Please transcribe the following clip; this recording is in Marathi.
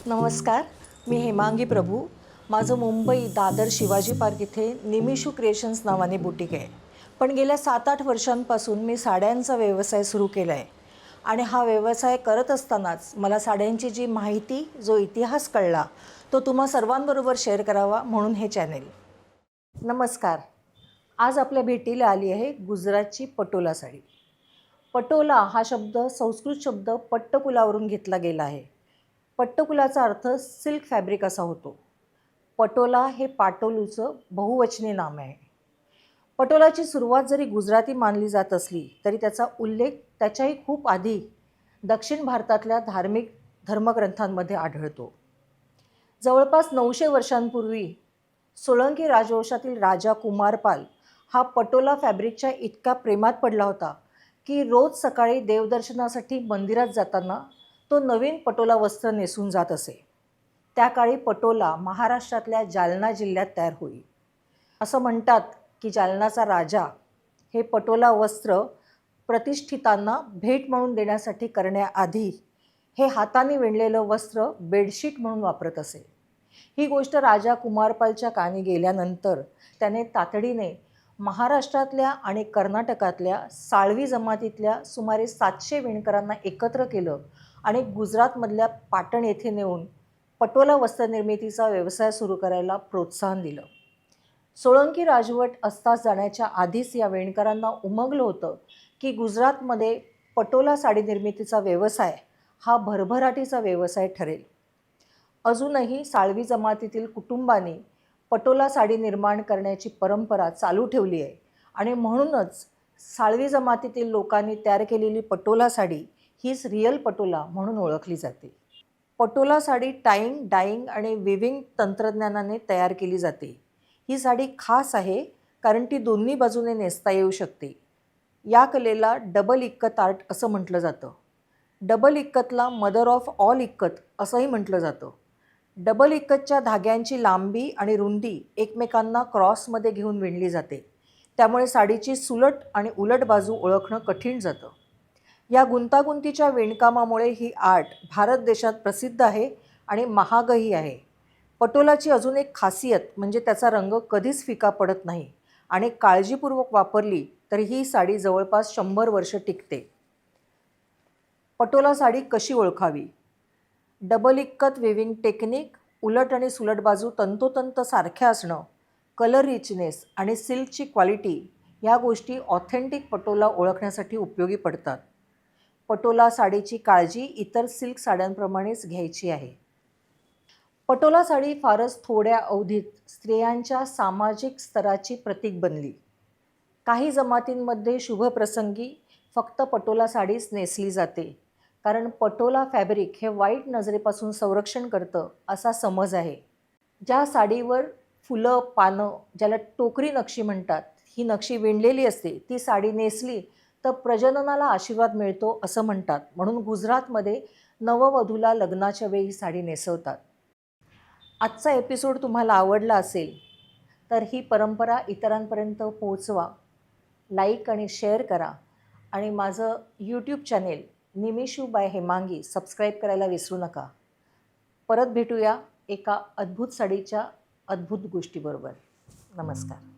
नमस्कार, मी हेमांगी प्रभू. माझं मुंबई दादर शिवाजी पार्क इथे निमिषू क्रिएशन्स नावाने बुटीक आहे. पण गेल्या 7-8 वर्षांपासून मी साड्यांचा व्यवसाय सुरू केला आहे. आणि हा व्यवसाय करत असतानाच मला साड्यांची जी माहिती, जो इतिहास कळला, तो तुम्हा सर्वांबरोबर शेअर करावा म्हणून हे चॅनेल. नमस्कार. आज आपल्या भेटीला आली आहे गुजरातची पटोला साडी. पटोला हा शब्द संस्कृत शब्द पट्टकुलावरून घेतला गेला आहे. पट्टकुलाचा अर्थ सिल्क फॅब्रिक असा होतो. पटोला हे पाटोलूचं बहुवचनी नाम आहे. पटोलाची सुरुवात जरी गुजराती मानली जात असली तरी त्याचा उल्लेख त्याच्याही खूप आधी दक्षिण भारतातल्या धार्मिक धर्मग्रंथांमध्ये आढळतो. जवळपास 900 वर्षांपूर्वी सोळंकी राजवंशातील राजा कुमारपाल हा पटोला फॅब्रिकच्या इतका प्रेमात पडला होता की रोज सकाळी देवदर्शनासाठी मंदिरात जाताना तो नवीन पटोला वस्त्र नेसून जात असे. त्या काळी पटोला महाराष्ट्रातल्या जालना जिल्ह्यात तयार होई. असं म्हणतात की जालनाचा राजा हे पटोला वस्त्र प्रतिष्ठितांना भेट म्हणून देण्यासाठी करण्याआधी हे हाताने विणलेलं वस्त्र बेडशीट म्हणून वापरत असे. ही गोष्ट राजा कुमारपालच्या कानी गेल्यानंतर त्याने तातडीने महाराष्ट्रातल्या आणि कर्नाटकातल्या साळवी जमातीतल्या सुमारे 700 विणकरांना एकत्र केलं आणि गुजरातमधल्या पाटण येथे नेऊन पटोला वस्त्रनिर्मितीचा व्यवसाय सुरू करायला प्रोत्साहन दिलं. सोळंकी राजवट अस्तास जाण्याच्या आधीच या विणकरांना उमगलं होतं की गुजरातमध्ये पटोला साडी निर्मितीचा व्यवसाय हा भरभराटीचा व्यवसाय ठरेल. अजूनही साळवी जमातीतील कुटुंबांनी पटोला साडी निर्माण करण्याची परंपरा चालू ठेवली आहे आणि म्हणूनच साळवी जमातीतील लोकांनी तयार केलेली पटोला साडी हीच रिअल पटोला म्हणून ओळखली जाते. पटोला साडी टाईंग, डाईंग आणि विविंग तंत्रज्ञानाने तयार केली जाते. ही साडी खास आहे कारण ती दोन्ही बाजूने नेसता येऊ शकते. या कलेला डबल इक्कत आर्ट असं म्हटलं जातं. डबल इक्कतला मदर ऑफ ऑल इक्कत असंही म्हटलं जातं. डबल इक्कतच्या धाग्यांची लांबी आणि रुंदी एकमेकांना क्रॉसमध्ये घेऊन विणली जाते. त्यामुळे साडीची सुलट आणि उलट बाजू ओळखणं कठीण जातं. या गुंतागुंतीच्या विणकामामुळे ही आर्ट भारत देशात प्रसिद्ध आहे आणि महागही आहे. पटोलाची अजून एक खासियत म्हणजे त्याचा रंग कधीच फिका पडत नाही आणि काळजीपूर्वक वापरली तर ही साडी जवळपास 100 वर्ष टिकते. पटोला साडी कशी ओळखावी? डबल इक्कत विविंग टेक्निक, उलट आणि सुलट बाजू तंतोतंत सारख्या असणं, कलर रिचनेस आणि सिल्कची क्वालिटी या गोष्टी ऑथेंटिक पटोला ओळखण्यासाठी उपयोगी पडतात. पटोला साडीची काळजी इतर सिल्क साड्यांप्रमाणेच घ्यायची आहे. पटोला साडी फारच थोड्या अवधीत स्त्रियांच्या सामाजिक स्तराची प्रतीक बनली. काही जमातींमध्ये शुभप्रसंगी फक्त पटोला साडीच नेसली जाते कारण पटोला फॅब्रिक हे वाईट नजरेपासून संरक्षण करतं असा समज आहे. ज्या साडीवर फुलं, पानं, ज्याला टोकरी नक्षी म्हणतात, ही नक्षी विणलेली असते, ती साडी नेसली तर प्रजननाला आशीर्वाद मिळतो असं म्हणतात. म्हणून गुजरातमध्ये नववधूला लग्नाच्या वेळी ही साडी नेसवतात. आजचा एपिसोड तुम्हाला आवडला असेल तर ही परंपरा इतरांपर्यंत पोहोचवा, लाईक आणि शेअर करा आणि माझं YouTube channel Nimishu by Hemangi subscribe करायला विसरू नका. परत भेटूया एका अद्भुत साडीच्या अद्भुत गोष्टीबरोबर. नमस्कार.